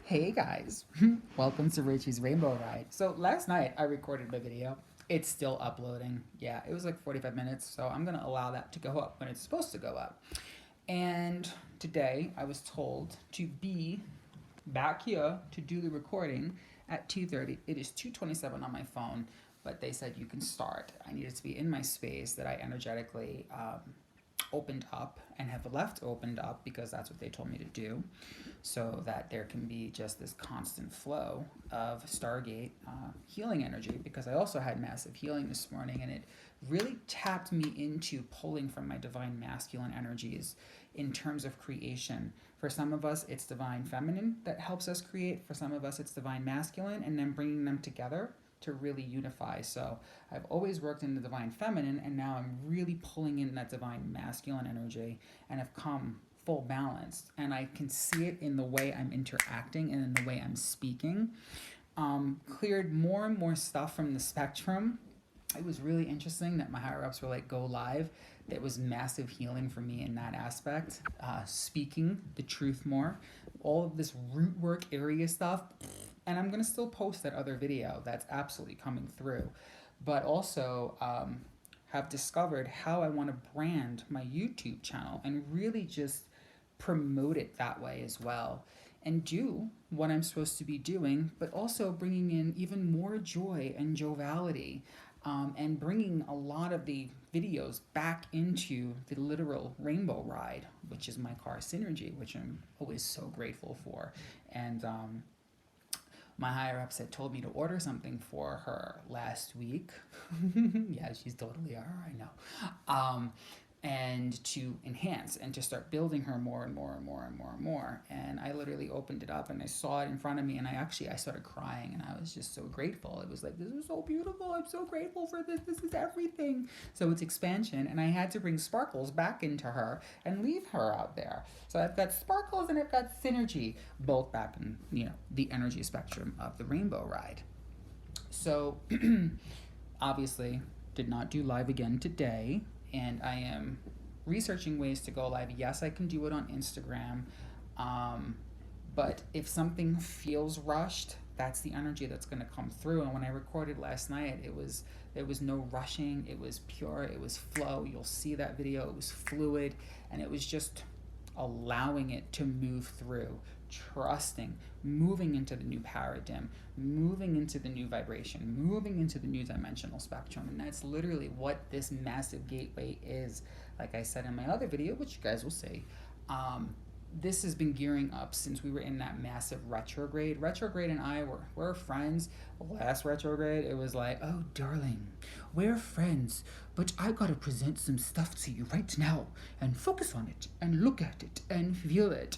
Hey guys, welcome to Richie's Rainbow Ride. So last night I recorded my video. It's still uploading. Yeah, it was like 45 minutes, so I'm gonna allow that to go up when it's supposed to go up. And today I was told to be back here to do the recording at 2:30. It is 2:27 on my phone, but they said you can start. I needed to be in my space that I energetically opened up and have left opened up because that's what they told me to do, so that there can be just this constant flow of Stargate healing energy. Because I also had massive healing this morning, and it really tapped me into pulling from my divine masculine energies in terms of creation. For some of us, it's divine feminine that helps us create. For some of us, it's divine masculine, and then bringing them together to really unify. So I've always worked in the divine feminine, and now I'm really pulling in that divine masculine energy and have come full balanced. And I can see it in the way I'm interacting and in the way I'm speaking. Cleared more and more stuff from the spectrum. It was really interesting that my higher ups were like, go live. It was massive healing for me in that aspect. Speaking the truth more. All of this root work area stuff, and I'm gonna still post that other video that's absolutely coming through, but also have discovered how I want to brand my YouTube channel and really just promote it that way as well, and do what I'm supposed to be doing, but also bringing in even more joy and joviality, and bringing a lot of the videos back into the literal rainbow ride, which is my car synergy, which I'm always so grateful for. And my higher ups had told me to order something for her last week. Yeah, she's totally a her, I know. And to enhance and to start building her more and more and more and more and more. And I literally opened it up and I saw it in front of me, and I started crying, and I was just so grateful. It was like, this is so beautiful. I'm so grateful for this. This is everything. So it's expansion, and I had to bring Sparkles back into her and leave her out there. So I've got Sparkles and I've got Synergy, both back in, the energy spectrum of the rainbow ride. So obviously did not do live again today, and I am researching ways to go live. Yes, I can do it on Instagram, but if something feels rushed, that's the energy that's going to come through. And when I recorded last night, there was no rushing. It was pure. It was flow. You'll see that video. It was fluid, and it was just allowing it to move through, trusting, moving into the new paradigm, moving into the new vibration, moving into the new dimensional spectrum. And that's literally what this massive gateway is. Like I said in my other video, which you guys will see, this has been gearing up since we were in that massive retrograde. Retrograde and I we're friends. Last retrograde, it was like, oh, darling, we're friends, but I gotta present some stuff to you right now, and focus on it, and look at it, and feel it.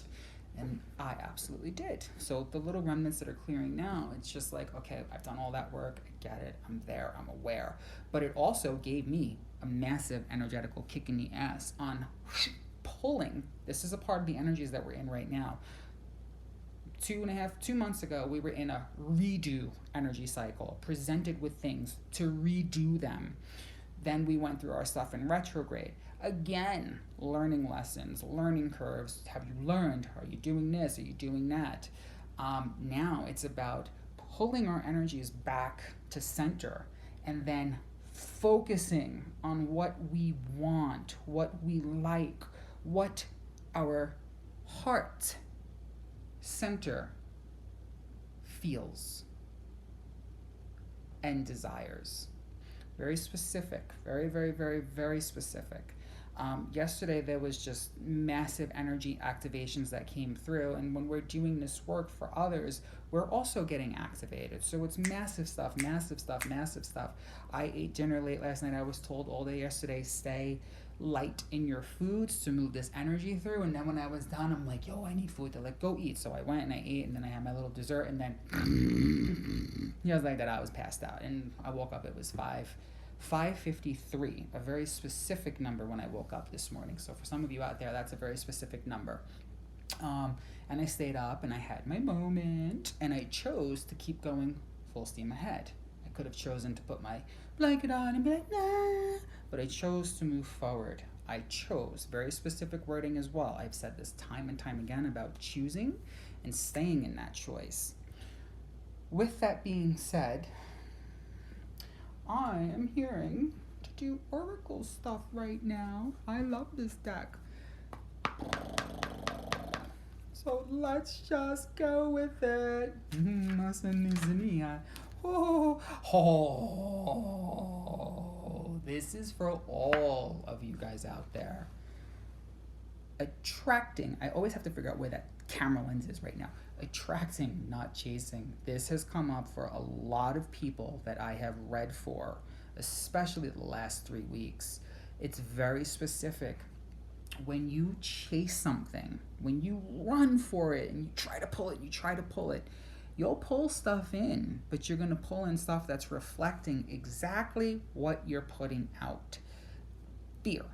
And I absolutely did. So the little remnants that are clearing now, it's just like, okay, I've done all that work. I get it. I'm there. I'm aware. But it also gave me a massive energetical kick in the ass on pulling. This is a part of the energies that we're in right now. 2 months ago, we were in a redo energy cycle, presented with things to redo them. Then we went through our stuff in retrograde. Again, learning lessons, learning curves. Have you learned? Are you doing this? Are you doing that? Now it's about pulling our energies back to center, and then focusing on what we want, what we like, what our heart center feels and desires. Very specific, very, very, very, very specific. Yesterday there was just massive energy activations that came through, and when we're doing this work for others, we're also getting activated. So it's massive stuff, massive stuff, massive stuff. I ate dinner late last night. I was told all day yesterday, stay light in your foods to move this energy through. And then when I was done, I'm like, yo, I need food. They're like, go eat. So I went and I ate, and then I had my little dessert, and then it was like that. I was passed out, and I woke up. It was 5:53, a very specific number when I woke up this morning. So for some of you out there, that's a very specific number. And I stayed up and I had my moment, and I chose to keep going full steam ahead. I could have chosen to put my blanket on and be like, nah, but I chose to move forward. I chose. Very specific wording as well. I've said this time and time again about choosing and staying in that choice. With that being said, I am hearing to do oracle stuff right now. I love this deck. So let's just go with it. This is for all of you guys out there. Attracting, I always have to figure out where that camera lens is right now. Attracting, not chasing. This has come up for a lot of people that I have read for, especially the last 3 weeks. It's very specific. When you chase something, when you run for it and you try to pull it, you'll pull stuff in, but you're going to pull in stuff that's reflecting exactly what you're putting out. Fear.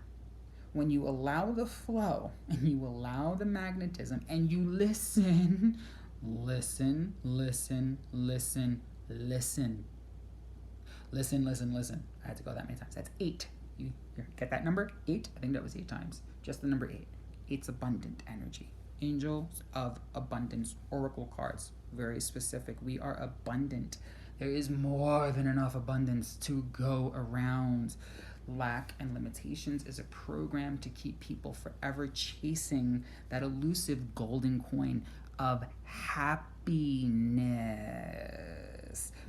When you allow the flow and you allow the magnetism and you listen. I had to go that many times. That's 8. You get that number? 8? I think that was 8 times. Just the number 8. It's abundant energy. Angels of abundance. Oracle cards. Very specific. We are abundant. There is more than enough abundance to go around. Lack and limitations is a program to keep people forever chasing that elusive golden coin of happiness.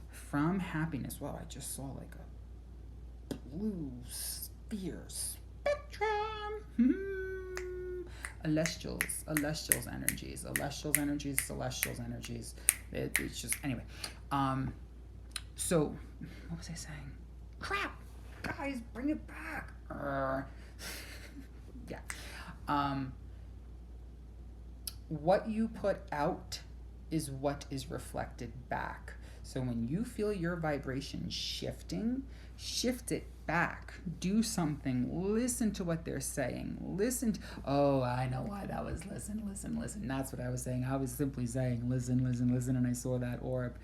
From happiness, wow, I just saw like a blue sphere spectrum. Celestials energies. It's just, anyway. So, what was I saying? Crap! Guys, bring it back. Yeah. What you put out is what is reflected back. So when you feel your vibration shifting, shift it back. Do something. Listen to what they're saying. Oh, I know why that was listen. That's what I was saying. I was simply saying listen, and I saw that orb.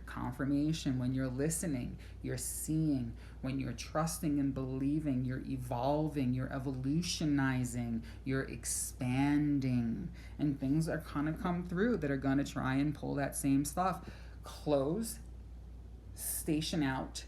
Confirmation. When you're listening, you're seeing. When you're trusting and believing, you're evolving, you're evolutionizing, you're expanding. And things are gonna come through that are gonna try and pull that same stuff. Close, station out,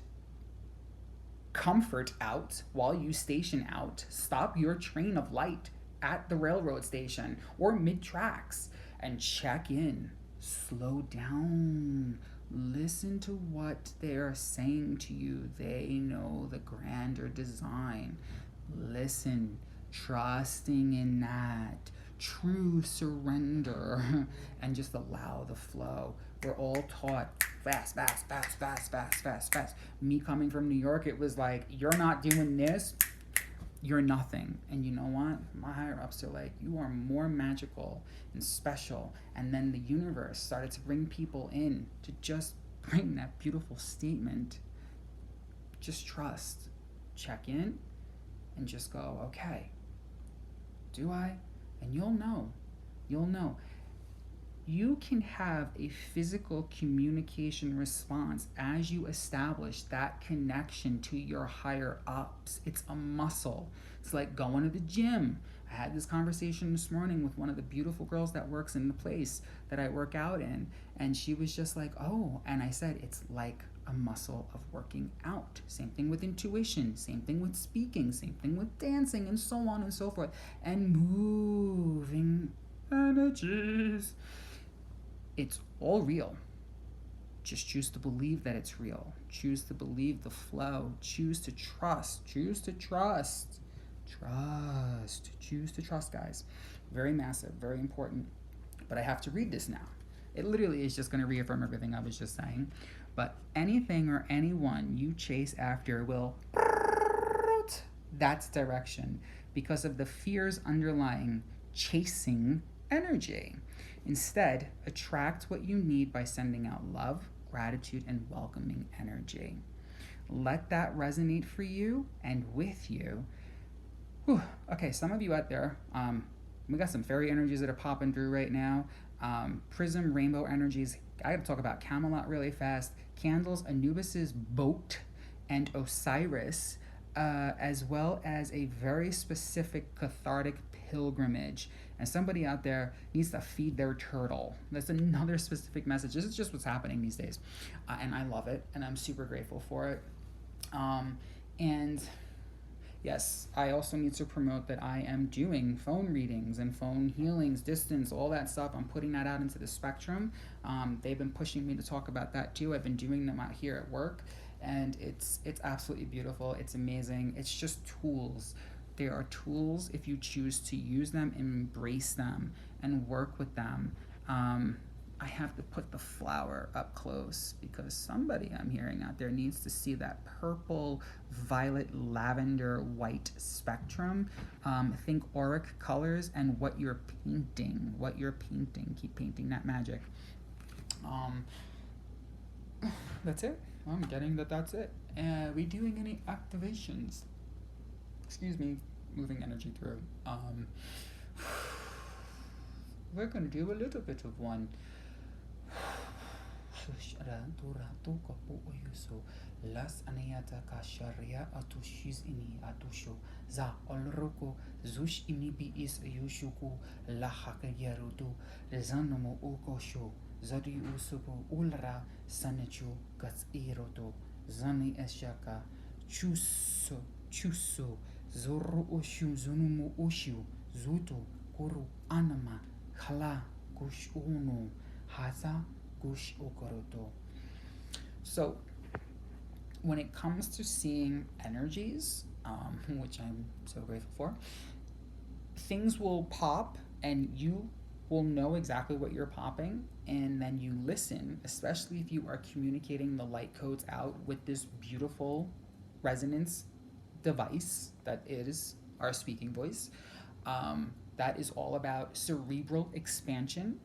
comfort out while you station out. Stop your train of light at the railroad station or mid-tracks and check in. Slow down. Listen to what they're saying to you. They know the grander design. Listen, trusting in that. True surrender. And just allow the flow. We're all taught fast. Me coming from New York, it was like, you're not doing this, you're nothing. And you know what? My higher ups are like, you are more magical and special. And then the universe started to bring people in to just bring that beautiful statement. Just trust. Check in and just go, okay, do I? And you'll know. You can have a physical communication response as you establish that connection to your higher ups. It's a muscle. It's like going to the gym. I had this conversation this morning with one of the beautiful girls that works in the place that I work out in, and she was just like, oh, and I said, it's like a muscle of working out. Same thing with intuition, same thing with speaking, same thing with dancing, and so on and so forth, and moving energies. It's all real. Just choose to believe that it's real. Choose to believe the flow. Choose to trust. Choose to trust. Choose to trust, guys. Very massive, very important. But I have to read this now. It literally is just going to reaffirm everything I was just saying. But anything or anyone you chase after will, that's direction, because of the fears underlying chasing energy. Instead, attract what you need by sending out love, gratitude, and welcoming energy. Let that resonate for you and with you. Whew. Okay, some of you out there, we got some fairy energies that are popping through right now. Prism, rainbow energies. I gotta talk about Camelot really fast. Candles, Anubis's boat, and Osiris. as well as a very specific cathartic pilgrimage. And somebody out there needs to feed their turtle. That's another specific message. This is just what's happening these days. And I love it, and I'm super grateful for it. And yes, I also need to promote that I am doing phone readings and phone healings, distance, all that stuff. I'm putting that out into the spectrum. They've been pushing me to talk about that too. I've been doing them out here at work, and it's absolutely beautiful. It's amazing. It's just tools. They are tools if you choose to use them, embrace them, and work with them. I have to put the flower up close because somebody I'm hearing out there needs to see that purple, violet, lavender, white spectrum. Think auric colors and what you're painting. What you're painting. Keep painting that magic. That's it. I'm getting that that's it. Are we doing any activations? Excuse me, moving energy through. We're going to do a little bit of one. Las anayata kasharia atushis ini atusho za olroko zush imibi is yushuku la hakayarudu zanomo ukosho zadi usupo ulra sanachu gats iroto zani eshaka chuso zoro oshu zunumu oshu zuto kuru anama khala gush uno haza gush okoroto. So when it comes to seeing energies, which I'm so grateful for, things will pop and you will know exactly what you're popping, and then you listen, especially if you are communicating the light codes out with this beautiful resonance device that is our speaking voice. That is all about cerebral expansion,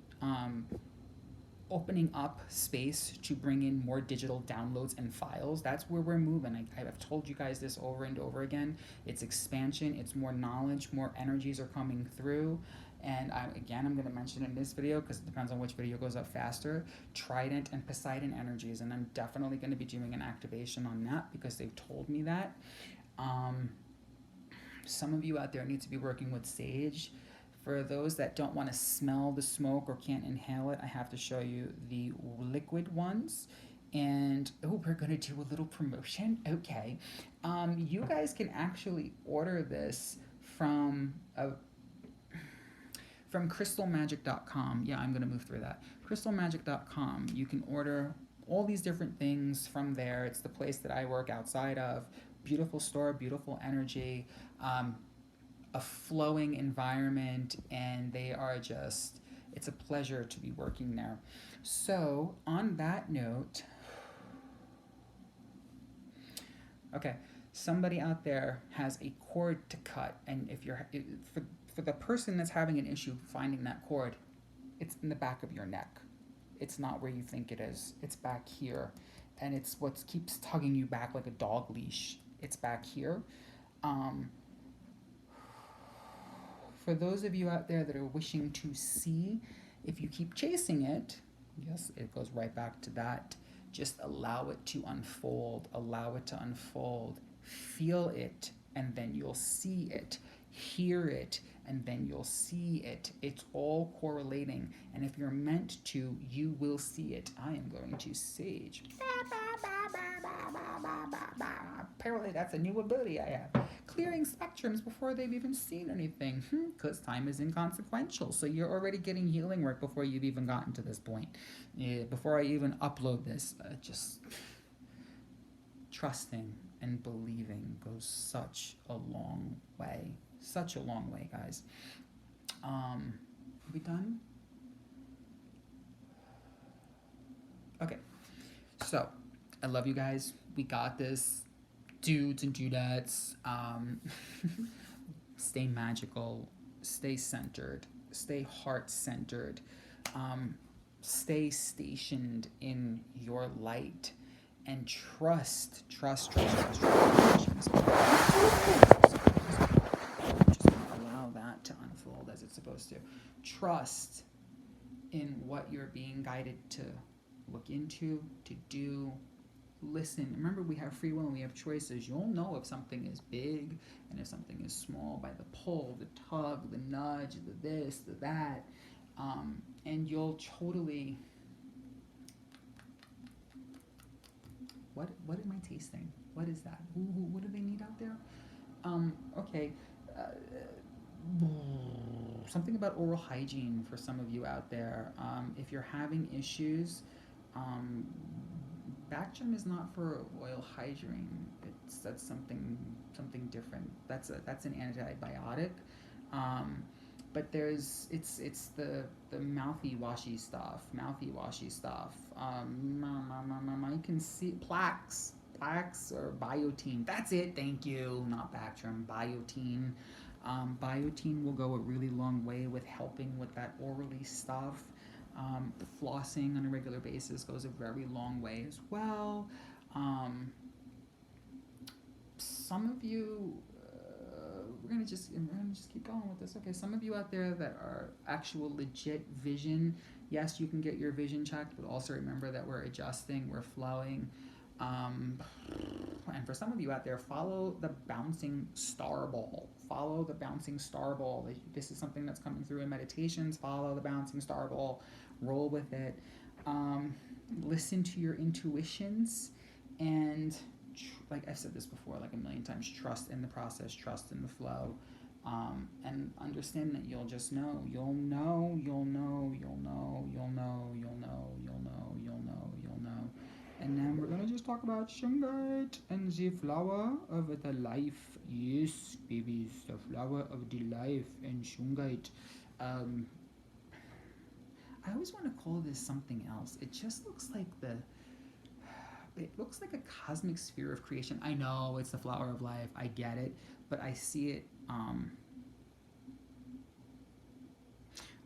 opening up space to bring in more digital downloads and files. That's where we're moving. I've told you guys this over and over again. It's expansion, it's more knowledge, more energies are coming through. And I'm going to mention in this video, because it depends on which video goes up faster, Trident and Poseidon energies. And I'm definitely going to be doing an activation on that because they've told me that. Some of you out there need to be working with sage. For those that don't want to smell the smoke or can't inhale it, I have to show you the liquid ones. And we're going to do a little promotion. Okay. You guys can actually order this from crystalmagic.com. Yeah, I'm going to move through that. Crystalmagic.com. You can order all these different things from there. It's the place that I work outside of. Beautiful store, beautiful energy. A flowing environment, and they are just, it's a pleasure to be working there. So on that note, okay, somebody out there has a cord to cut, and if you're for the person that's having an issue finding that cord, it's in the back of your neck. It's not where you think it is. It's back here, and it's what keeps tugging you back like a dog leash. It's back here. For those of you out there that are wishing to see, if you keep chasing it, yes, it goes right back to that. Just allow it to unfold. Allow it to unfold. Feel it, and then you'll see it. Hear it, and then you'll see it. It's all correlating, and if you're meant to, you will see it. I am going to sage. Apparently that's a new ability I have. Clearing spectrums before they've even seen anything. Because time is inconsequential. So you're already getting healing work before you've even gotten to this point. Before I even upload this, just trusting and believing goes such a long way. Such a long way, guys. Are we done? Okay. So, I love you guys. We got this. Dudes and dudettes. Stay magical. Stay centered. Stay heart-centered. Stay stationed in your light. And trust. Just allow that to unfold as it's supposed to. Trust in what you're being guided to look into, to do, listen. Remember, we have free will and we have choices. You'll know if something is big and if something is small by the pull, the tug, the nudge, the this, the that. And you'll totally. What am I tasting? What is that? What do they need out there? Okay. Something about oral hygiene for some of you out there. If you're having issues, um, Bactrim is not for oil hygiene. That's something different. That's an antibiotic. Um, but it's the mouthy washy stuff. You can see plaques or biotine. That's it. Thank you. Not Bactrim. Biotine. Biotine will go a really long way with helping with that orally stuff. Flossing on a regular basis goes a very long way as well. Some of you, we're gonna just keep going with this. Okay, some of you out there that are actual legit vision, yes, you can get your vision checked, but also remember that we're adjusting, we're flowing. And for some of you out there, follow the bouncing star ball. Follow the bouncing star ball. This is something that's coming through in meditations. Follow the bouncing star ball. Roll with it. Listen to your intuitions. And like I've said this before like a million times, trust in the process, trust in the flow. And understand that you'll just know. You'll know. And then we're gonna just talk about shungite and the flower of the life. Yes, babies, the flower of the life and shungite. I always want to call this something else. It just looks like it looks like a cosmic sphere of creation. I know it's the flower of life. I get it, but I see it.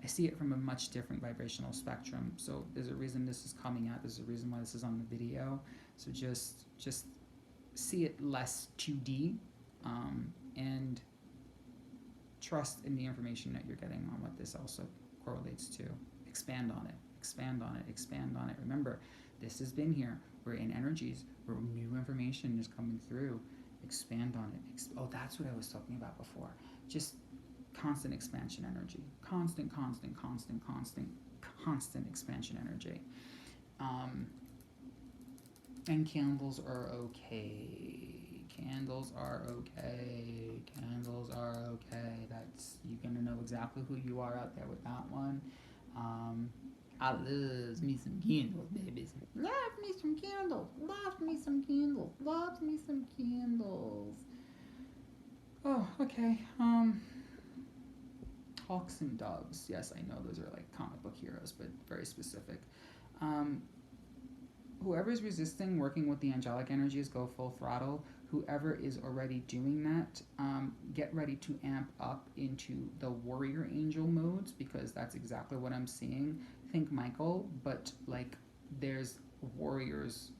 I see it from a much different vibrational spectrum. So there's a reason this is coming out. There's a reason why this is on the video. So just see it less 2D, and trust in the information that you're getting on what this also correlates to. Expand on it. Expand on it. Expand on it. Remember, this has been here. We're in energies where new information is coming through. Expand on it. Oh, that's what I was talking about before. Just constant expansion energy. Constant expansion energy. And candles are okay. Candles are okay. Candles are okay. That's, you're gonna know exactly who you are out there with that one. I loves me some candles, babies. Love me some candles. Love me some candles. Love me some candles. Oh, okay. Hawks and doves. Yes, I know those are like comic book heroes, but very specific. Whoever is resisting working with the angelic energies, go full throttle. Whoever is already doing that, get ready to amp up into the warrior angel modes, because that's exactly what I'm seeing. Think Michael, but like there's warriors.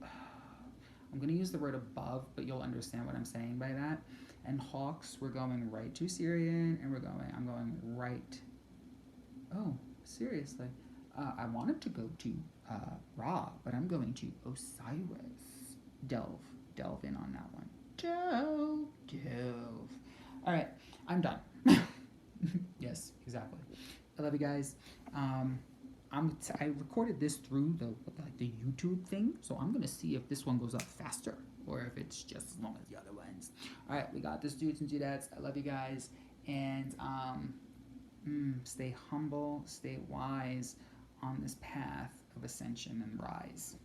I'm going to use the word above, but you'll understand what I'm saying by that. And hawks, we're going right to Syrian, and I'm going right. Oh, seriously. I wanted to go to Ra, but I'm going to Osiris. Delve in on that one. Delve. All right, I'm done. Yes, exactly. I love you guys. I recorded this through the YouTube thing, so I'm gonna see if this one goes up faster or if it's just as long as the other ones. All right, we got this, dudes and dudettes. I love you guys, and stay humble, stay wise on this path of ascension and rise.